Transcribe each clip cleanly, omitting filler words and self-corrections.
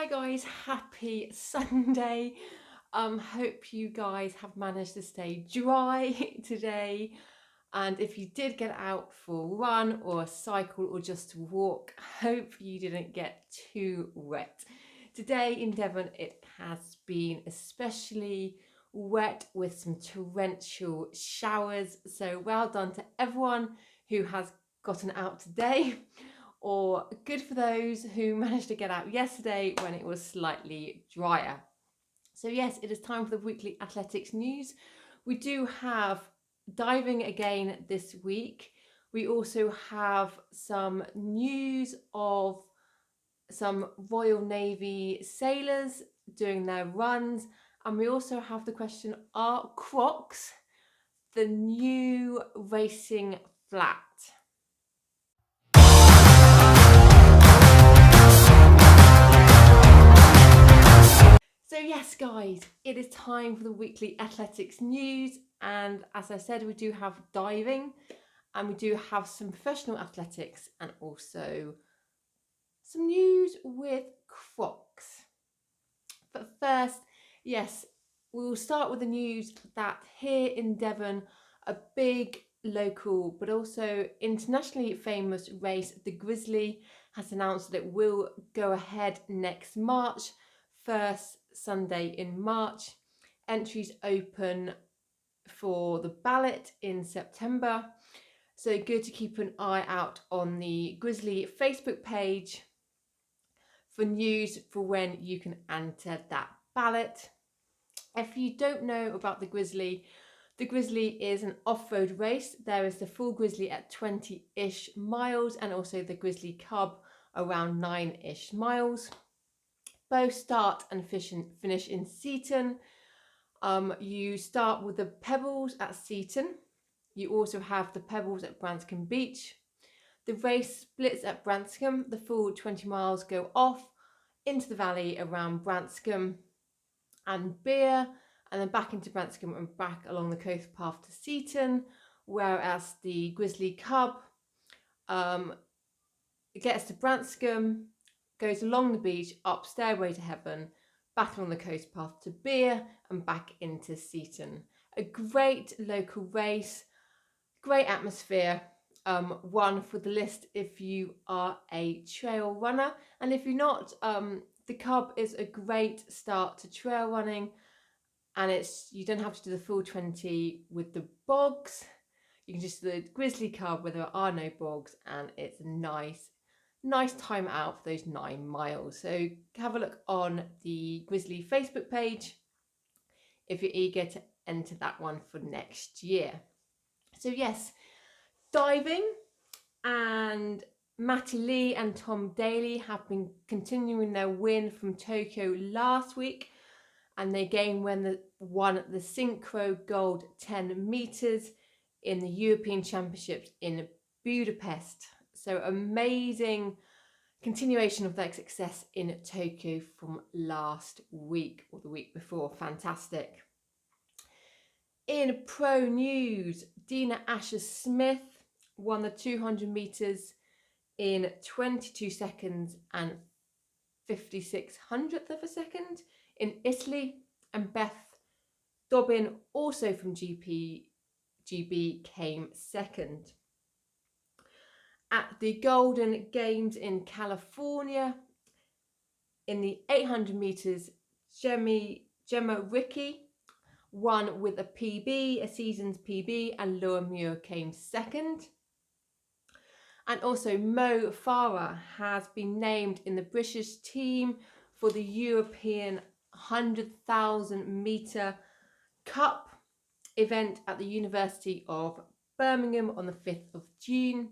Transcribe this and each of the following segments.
Hi guys, happy Sunday. Hope you guys have managed to stay dry today. And if you did get out for a run or a cycle or just to walk, hope you didn't get too wet. Today in Devon, it has been especially wet with some torrential showers. So well done to everyone who has gotten out today. Or good for those who managed to get out yesterday when it was slightly drier. So yes, it is time for the weekly athletics news. We do have diving again this week. We also have some news of some Royal Navy sailors doing their runs. And we also have the question, are Crocs the new racing flat? So yes guys, it is time for the weekly athletics news, and as I said, we do have diving and we do have some professional athletics and also some news with Crocs. But first, yes, we'll start with the news that here in Devon, a big local but also internationally famous race, the Grizzly, has announced that it will go ahead next March, first Sunday in March. Entries open for the ballot in September. So good to keep an eye out on the Grizzly Facebook page for news for when you can enter that ballot. If you don't know about the Grizzly is an off-road race. There is the full Grizzly at 20-ish miles and also the Grizzly Cub around 9-ish miles. Both start and finish in Seaton. You start with the Pebbles at Seaton. You also have the Pebbles at Branscombe Beach. The race splits at Branscombe. The full 20 miles go off into the valley around Branscombe and Beer, and then back into Branscombe and back along the coast path to Seaton, whereas the Grizzly Cub gets to Branscombe, goes along the beach, up Stairway to Heaven, back along the coast path to Beer, and back into Seaton. A great local race, great atmosphere. One for the list if you are a trail runner, and if you're not, the Cub is a great start to trail running, and you don't have to do the full 20 with the bogs. You can just do the Grizzly Cub where there are no bogs, and it's a nice time out for those 9 miles. So have a look on the Grizzly Facebook page if you're eager to enter that one for next year. So yes, diving, and Matty Lee and Tom Daly have been continuing their win from Tokyo last week, and they again won the synchro gold 10 meters in the European Championships in Budapest. So amazing continuation of their success in Tokyo from last week or the week before. Fantastic. In pro news, Dina Asher-Smith won the 200 meters in 22 seconds and 56 hundredth of a second in Italy, and Beth Dobbin, also from GB, came second. At the Golden Games in California, in the 800 meters, Gemma Ricky won with a PB, a season's PB, and Laura Muir came second. And also Mo Farah has been named in the British team for the European 100,000 metre Cup event at the University of Birmingham on the 5th of June.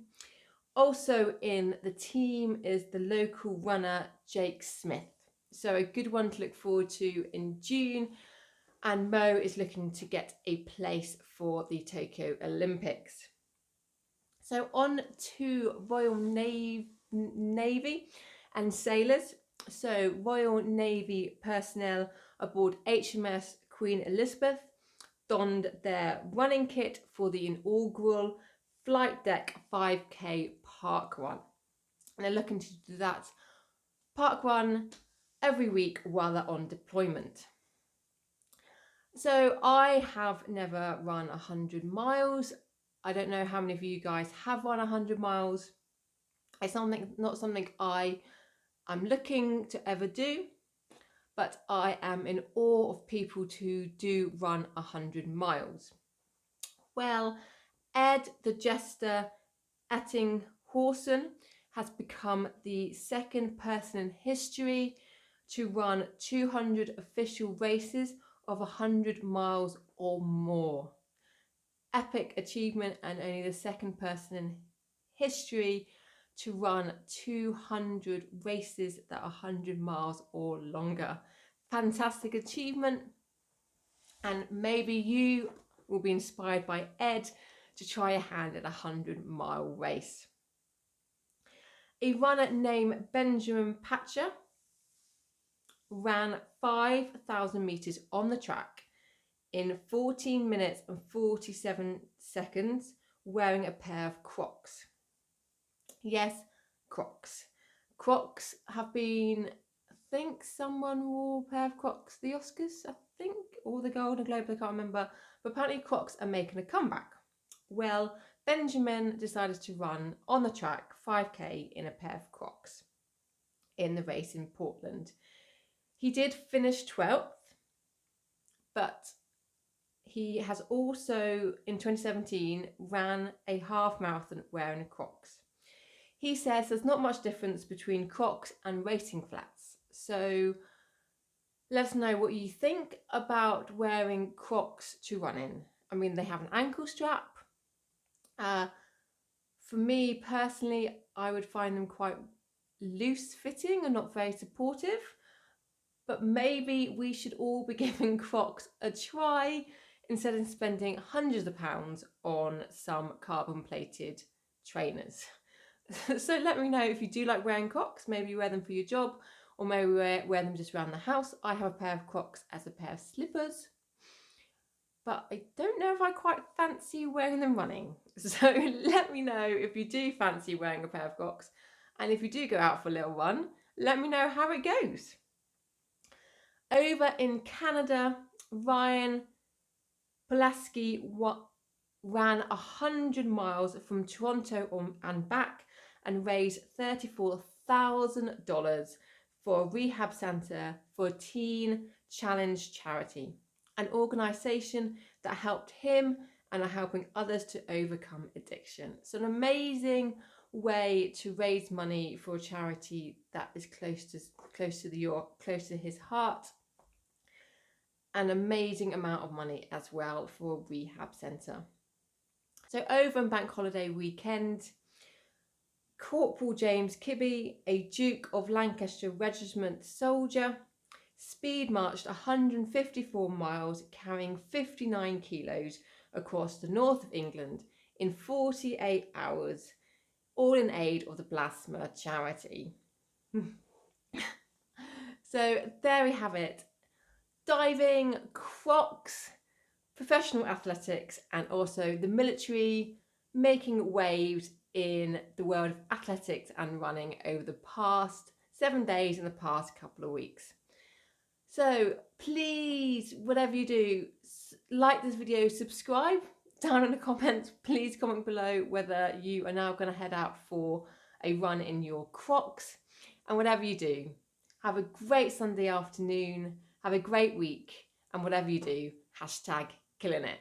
Also in the team is the local runner Jake Smith. So a good one to look forward to in June. And Mo is looking to get a place for the Tokyo Olympics. So on to Royal Navy and sailors. So Royal Navy personnel aboard HMS Queen Elizabeth donned their running kit for the inaugural Flight Deck 5K park run. And they're looking to do that park run every week while they're on deployment. So I have never run 100 miles. I don't know how many of you guys have run 100 miles. It's not something I'm looking to ever do, but I am in awe of people who do run 100 miles. Well, Ed the Jester Ettinghausen has become the second person in history to run 200 official races of 100 miles or more. Epic achievement, and only the second person in history to run 200 races that are 100 miles or longer. Fantastic achievement, and maybe you will be inspired by Ed to try a hand at a 100-mile race. A runner named Benjamin Patcher ran 5,000 meters on the track in 14 minutes and 47 seconds wearing a pair of Crocs. Yes, Crocs. Crocs have been, I think someone wore a pair of Crocs, the Oscars, I think, or the Golden Globe, I can't remember, but apparently Crocs are making a comeback. Well, Benjamin decided to run on the track 5k in a pair of Crocs in the race in Portland. He did finish 12th, but he has also in 2017 ran a half marathon wearing Crocs. He says there's not much difference between Crocs and racing flats. So let us know what you think about wearing Crocs to run in. I mean, they have an ankle strap. For me personally, I would find them quite loose fitting and not very supportive. But maybe we should all be giving Crocs a try instead of spending hundreds of pounds on some carbon plated trainers. So let me know if you do like wearing Crocs. Maybe you wear them for your job, or maybe wear them just around the house. I have a pair of Crocs as a pair of slippers, but I don't know if I quite fancy wearing them running. So let me know if you do fancy wearing a pair of Crocs, and if you do go out for a little run, let me know how it goes. Over in Canada, Ryan Pulaski ran 100 miles from Toronto and back and raised $34,000 for a rehab centre for a teen challenge charity, an organisation that helped him and are helping others to overcome addiction. So an amazing way to raise money for a charity that is close to his heart. An amazing amount of money as well for a rehab centre. So over on Bank Holiday weekend, Corporal James Kibbe, a Duke of Lancaster Regiment soldier, speed marched 154 miles carrying 59 kilos across the north of England in 48 hours, all in aid of the Blasma charity. So there we have it. Diving, Crocs, professional athletics, and also the military making waves in the world of athletics and running over the past 7 days and the past couple of weeks. So please, whatever you do, like this video, subscribe. Down in the comments, please comment below whether you are now going to head out for a run in your Crocs. And whatever you do, have a great Sunday afternoon, have a great week, and whatever you do, #killing it.